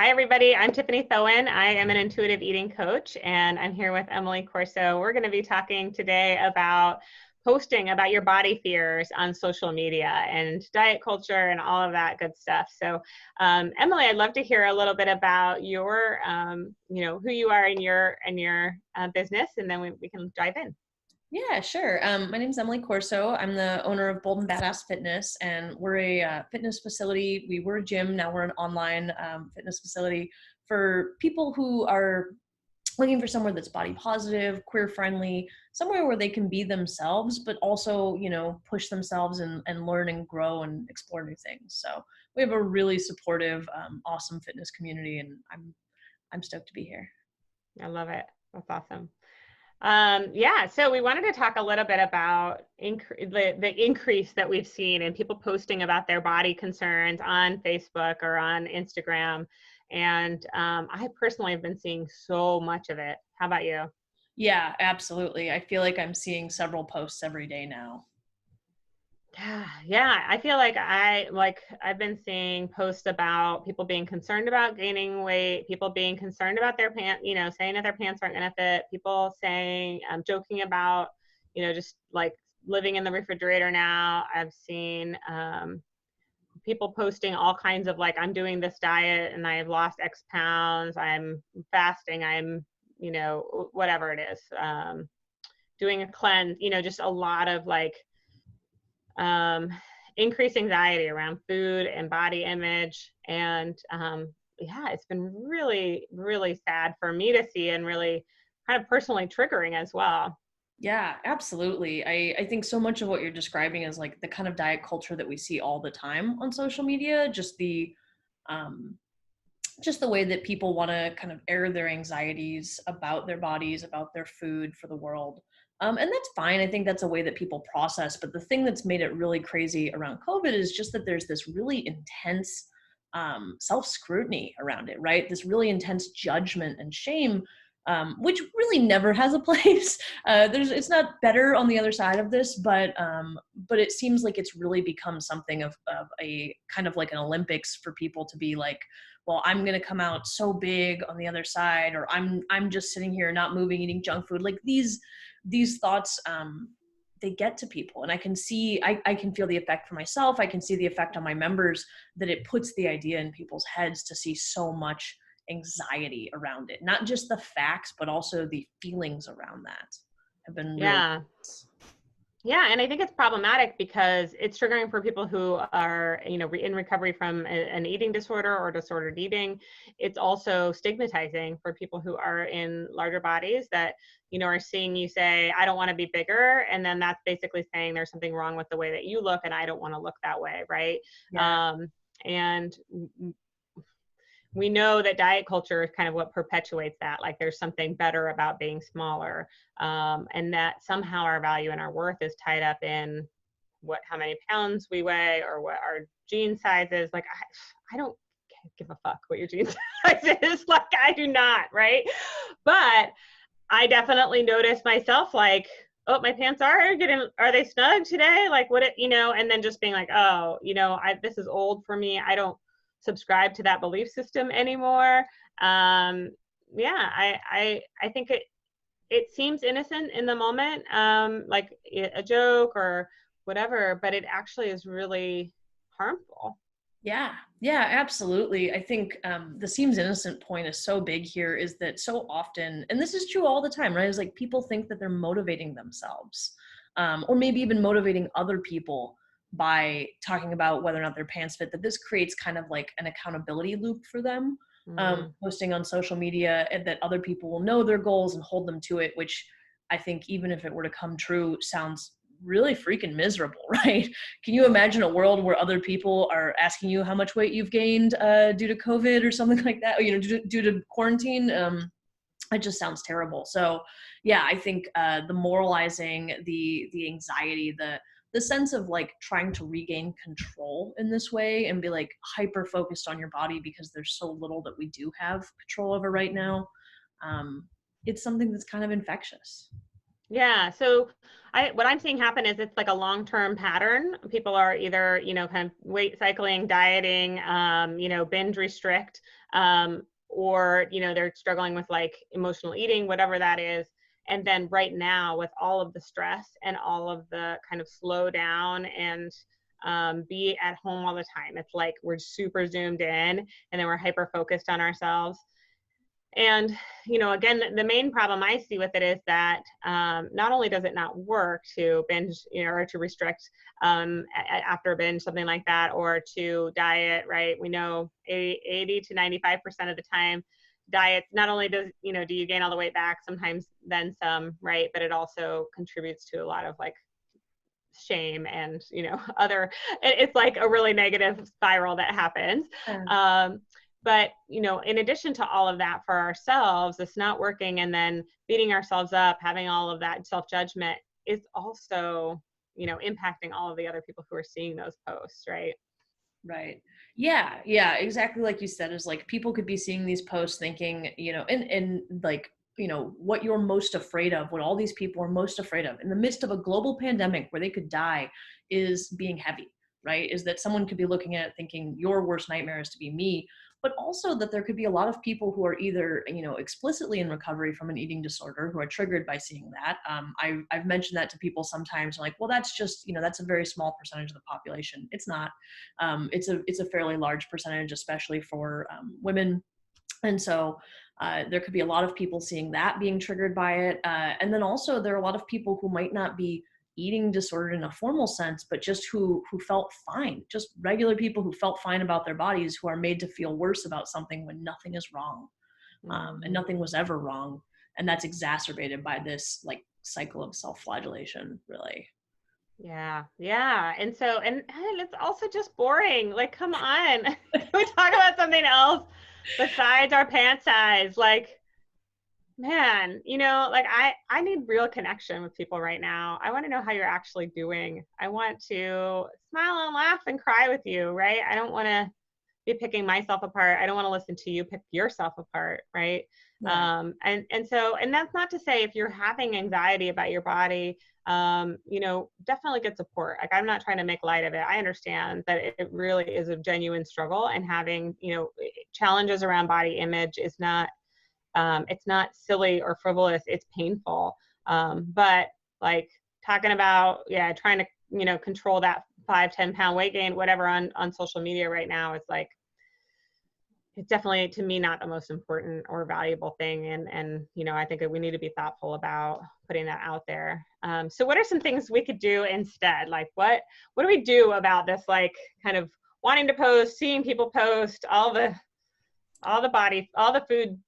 Hi, everybody. I'm Tiffany Thoen. I am an intuitive eating coach, and I'm here with Emily Corso. We're going to be talking today about posting about your body fears on social media and diet culture and all of that good stuff. So, Emily, I'd love to hear a little bit about your, who you are in your business, and then we can dive in. Yeah, sure. My name is Emily Corso. I'm the owner of Bold and Badass Fitness, and we're a fitness facility. We were a gym, now we're an online fitness facility for people who are looking for somewhere that's body positive, queer friendly, somewhere where they can be themselves, but also, push themselves and learn and grow and explore new things. So we have a really supportive, awesome fitness community, and I'm stoked to be here. I love it. That's awesome. So we wanted to talk a little bit about the increase that we've seen in people posting about their body concerns on Facebook or on Instagram. And I personally have been seeing so much of it. How about you? Yeah, absolutely. I feel like I'm seeing several posts every day now. Yeah, I feel like I've been seeing posts about people being concerned about gaining weight, people being concerned about their pants, saying that their pants aren't going to fit, people saying, joking about, just like living in the refrigerator now. I've seen people posting all kinds of like, I'm doing this diet and I've lost X pounds, I'm fasting, I'm, whatever it is, doing a cleanse, just a lot of like, increased anxiety around food and body image. And it's been really, really sad for me to see and really kind of personally triggering as well. Yeah, absolutely. I think so much of what you're describing is like the kind of diet culture that we see all the time on social media, um, just the way that people want to kind of air their anxieties about their bodies, about their food for the world. And that's fine. I think that's a way that people process. But the thing that's made it really crazy around COVID is just that there's this really intense self-scrutiny around it, right? This really intense judgment and shame, which really never has a place. It's not better on the other side of this, but it seems like it's really become something of a kind of like an Olympics for people to be like, well, I'm going to come out so big on the other side, or I'm just sitting here not moving, eating junk food. Like these thoughts, they get to people, and I can feel the effect for myself. I can see the effect on my members, that it puts the idea in people's heads to see so much anxiety around it. Not just the facts, but also the feelings around that have been really. Yeah, and I think it's problematic because it's triggering for people who are, in recovery from an eating disorder or disordered eating. It's also stigmatizing for people who are in larger bodies that, are seeing you say, I don't want to be bigger. And then that's basically saying there's something wrong with the way that you look and I don't want to look that way, right? Yeah. And we know that diet culture is kind of what perpetuates that. Like there's something better about being smaller, and that somehow our value and our worth is tied up in how many pounds we weigh or what our jean size is. Like I don't give a fuck what your jean size is. Like I do not, right? But I definitely notice myself like, oh, my pants are they snug today? Like what and then just being like, oh, this is old for me. I don't subscribe to that belief system anymore. I think it seems innocent in the moment, like a joke or whatever, but it actually is really harmful. Yeah, absolutely. I think the seems innocent point is so big here, is that so often, and this is true all the time, right? Is like people think that they're motivating themselves, or maybe even motivating other people by talking about whether or not their pants fit, that this creates kind of like an accountability loop for them, posting on social media, and that other people will know their goals and hold them to it, which I think even if it were to come true, sounds really freaking miserable, right? Can you imagine a world where other people are asking you how much weight you've gained due to COVID or something like that, or, due to quarantine? It just sounds terrible. So yeah, I think the moralizing, the anxiety, the sense of like trying to regain control in this way and be like hyper focused on your body because there's so little that we do have control over right now. It's something that's kind of infectious. Yeah. So what I'm seeing happen is it's like a long-term pattern. People are either, kind of weight cycling, dieting, binge restrict, or, they're struggling with like emotional eating, whatever that is. And then right now with all of the stress and all of the kind of slow down and be at home all the time, it's like we're super zoomed in and then we're hyper focused on ourselves. And, again, the main problem I see with it is that not only does it not work to binge, or to restrict after a binge, something like that, or to diet, right? We know 80 to 95% of the time, diets, not only do you gain all the weight back, sometimes then some, right? But it also contributes to a lot of like shame and, it's like a really negative spiral that happens. But, in addition to all of that for ourselves, it's not working and then beating ourselves up, having all of that self-judgment is also, impacting all of the other people who are seeing those posts, right? Right. Yeah. Yeah. Exactly. Like you said, is like people could be seeing these posts thinking, and like, what you're most afraid of, what all these people are most afraid of in the midst of a global pandemic where they could die is being heavy, right? Is that someone could be looking at it thinking your worst nightmare is to be me, but also that there could be a lot of people who are either, explicitly in recovery from an eating disorder who are triggered by seeing that. I've mentioned that to people sometimes, like, well, that's just, that's a very small percentage of the population. It's not. It's a fairly large percentage, especially for women. And so there could be a lot of people seeing that being triggered by it. And then also there are a lot of people who might not be eating disordered in a formal sense, but just who felt fine, just regular people who felt fine about their bodies, who are made to feel worse about something when nothing is wrong, and nothing was ever wrong. And that's exacerbated by this like cycle of self-flagellation, really. Yeah, yeah. And so, and it's also just boring. Like, come on. Can we talk about something else besides our pant size? Like, man, like I need real connection with people right now. I want to know how you're actually doing. I want to smile and laugh and cry with you, right? I don't want to be picking myself apart. I don't want to listen to you pick yourself apart, right? Right. And that's not to say if you're having anxiety about your body, definitely get support. Like I'm not trying to make light of it. I understand that it really is a genuine struggle, and having challenges around body image is not it's not silly or frivolous. It's painful. But like talking about trying to control that 5-10 pound weight gain, whatever, on social media right now, it's like it's definitely to me not the most important or valuable thing. And I think that we need to be thoughtful about putting that out there. So what are some things we could do instead? Like what do we do about this, like kind of wanting to post, seeing people post, all the food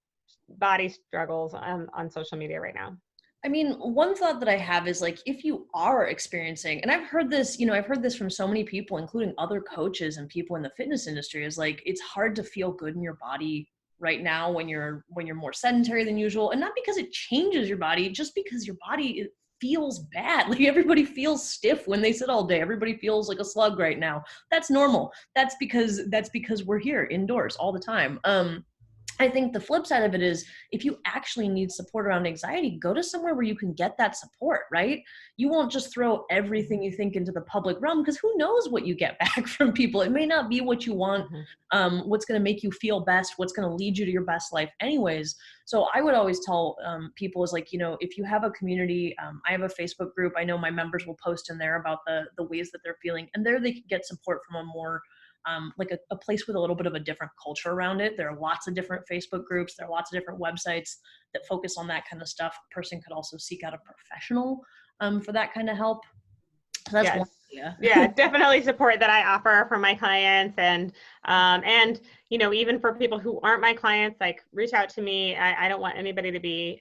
body struggles on social media right now? I mean, one thought that I have is like, if you are experiencing, and I've heard this, I've heard this from so many people, including other coaches and people in the fitness industry, is like, it's hard to feel good in your body right now when you're more sedentary than usual. And not because it changes your body, just because your body feels bad. Like everybody feels stiff when they sit all day. Everybody feels like a slug right now. That's normal. That's because we're here indoors all the time. I think the flip side of it is if you actually need support around anxiety, go to somewhere where you can get that support, right? You won't just throw everything you think into the public realm, because who knows what you get back from people. It may not be what you want, what's going to make you feel best, what's going to lead you to your best life anyways. So I would always tell people is like, if you have a community, I have a Facebook group. I know my members will post in there about the ways that they're feeling, and there they can get support from a more like a place with a little bit of a different culture around it. There are lots of different Facebook groups. There are lots of different websites that focus on that kind of stuff. A person could also seek out a professional for that kind of help. So that's one idea. Yeah, definitely support that I offer for my clients, and even for people who aren't my clients, like reach out to me. I don't want anybody to be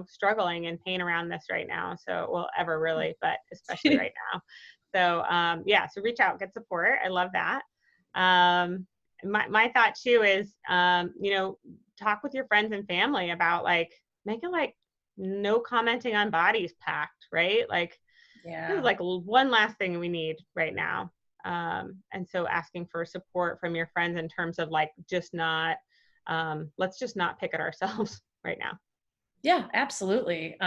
struggling in pain around this right now. So well, ever really, but especially right now. So so reach out, get support. I love that. My thought too is talk with your friends and family about like make it like no commenting on bodies pact, right? Like this is like one last thing we need right now. And so asking for support from your friends in terms of like just not let's just not pick at ourselves right now. Yeah, absolutely.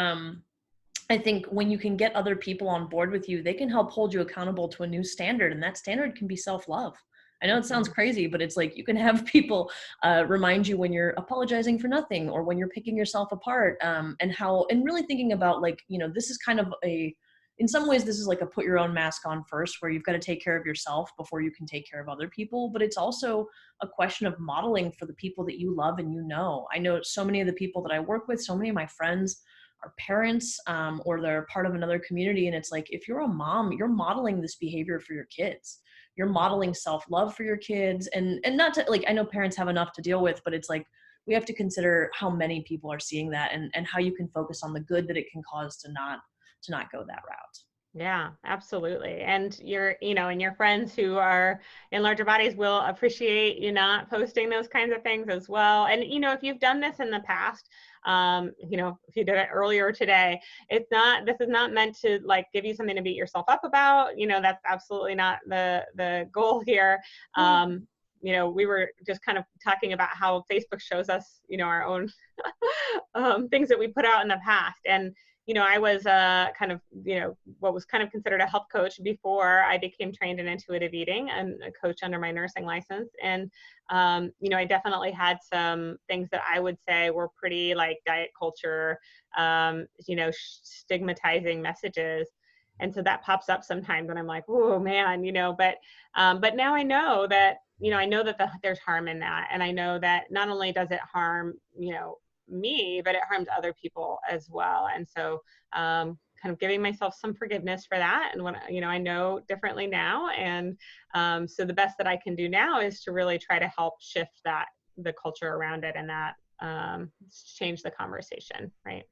I think when you can get other people on board with you, they can help hold you accountable to a new standard. And that standard can be self-love. I know it sounds Mhm. crazy, but it's like you can have people remind you when you're apologizing for nothing or when you're picking yourself apart, and really thinking about, like, this is kind of in some ways, this is like a put your own mask on first, where you've got to take care of yourself before you can take care of other people. But it's also a question of modeling for the people that you love and I know so many of the people that I work with, so many of my friends are parents, or they're part of another community. And it's like, if you're a mom, you're modeling this behavior for your kids. You're modeling self-love for your kids. And not to, like, I know parents have enough to deal with, but it's like, we have to consider how many people are seeing that, and how you can focus on the good that it can cause to not go that route. Yeah, absolutely. And and your friends who are in larger bodies will appreciate you not posting those kinds of things as well. And, if you've done this in the past, if you did it earlier today, this is not meant to like give you something to beat yourself up about. That's absolutely not the goal here. Yeah. We were just kind of talking about how Facebook shows us, our own things that we put out in the past. And I was kind of, what was kind of considered a health coach before I became trained in intuitive eating and a coach under my nursing license. And, I definitely had some things that I would say were pretty like diet culture, stigmatizing messages. And so that pops up sometimes and I'm like, oh man, but now I know that, there's harm in that. And I know that not only does it harm, me, but it harms other people as well. And so kind of giving myself some forgiveness for that. And when, I know differently now. And so the best that I can do now is to really try to help shift the culture around it, and that change the conversation. Right.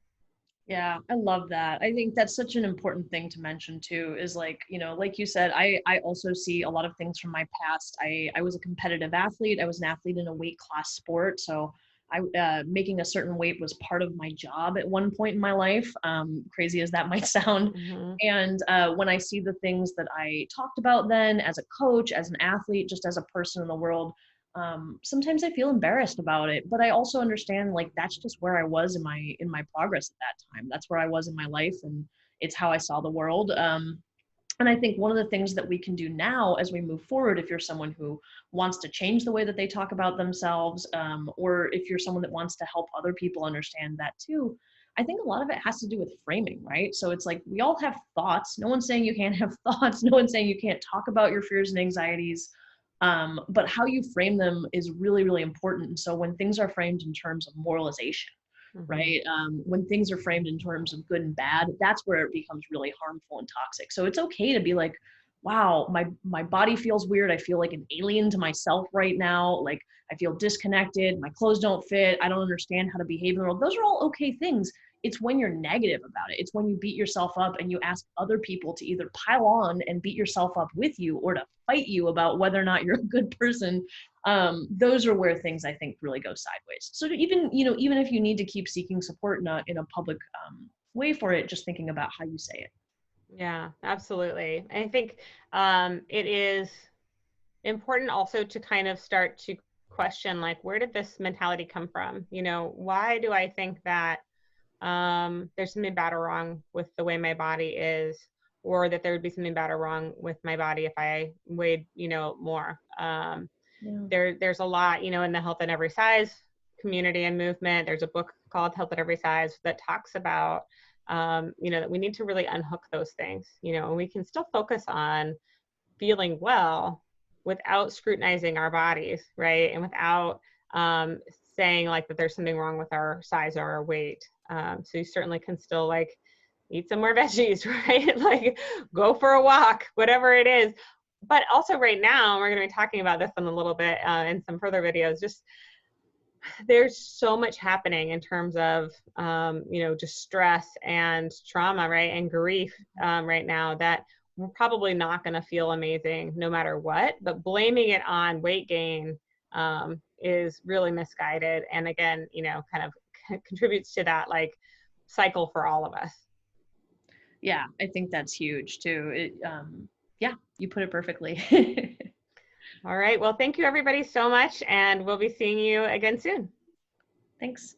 Yeah, I love that. I think that's such an important thing to mention too, is like, like you said, I also see a lot of things from my past. I was a competitive athlete. I was an athlete in a weight class sport. So making a certain weight was part of my job at one point in my life, crazy as that might sound. Mm-hmm. And when I see the things that I talked about then as a coach, as an athlete, just as a person in the world, sometimes I feel embarrassed about it, but I also understand, like, that's just where I was in my progress at that time. That's where I was in my life, and it's how I saw the world. And I think one of the things that we can do now as we move forward, if you're someone who wants to change the way that they talk about themselves, or if you're someone that wants to help other people understand that too, I think a lot of it has to do with framing, right? So it's like, we all have thoughts. No one's saying you can't have thoughts. No one's saying you can't talk about your fears and anxieties. But how you frame them is really, really important. And so when things are framed in terms of moralization, Mm-hmm. right? When things are framed in terms of good and bad, that's where it becomes really harmful and toxic. So it's okay to be like, wow, my body feels weird. I feel like an alien to myself right now. Like, I feel disconnected. My clothes don't fit. I don't understand how to behave in the world. Those are all okay things. It's when you're negative about it. It's when you beat yourself up and you ask other people to either pile on and beat yourself up with you, or to fight you about whether or not you're a good person. Those are where things, I think, really go sideways. So even if you need to keep seeking support in a public way for it, just thinking about how you say it. Yeah, absolutely. I think it is important also to kind of start to question, like, where did this mentality come from? Why do I think that there's something bad or wrong with the way my body is, or that there would be something bad or wrong with my body if I weighed, more. Yeah. There's a lot, in the health at every size community and movement. There's a book called Health at Every Size that talks about, that we need to really unhook those things, and we can still focus on feeling well without scrutinizing our bodies, right? And without saying like that there's something wrong with our size or our weight. So you certainly can still like eat some more veggies, right? Like go for a walk, whatever it is. But also right now, we're going to be talking about this in a little bit in some further videos. Just there's so much happening in terms of, just stress and trauma, right? And grief right now, that we're probably not going to feel amazing no matter what, but blaming it on weight gain is really misguided. And again, kind of contributes to that like cycle for all of us. Yeah, I think that's huge too. Yeah, you put it perfectly. All right. Well, thank you everybody so much. And we'll be seeing you again soon. Thanks.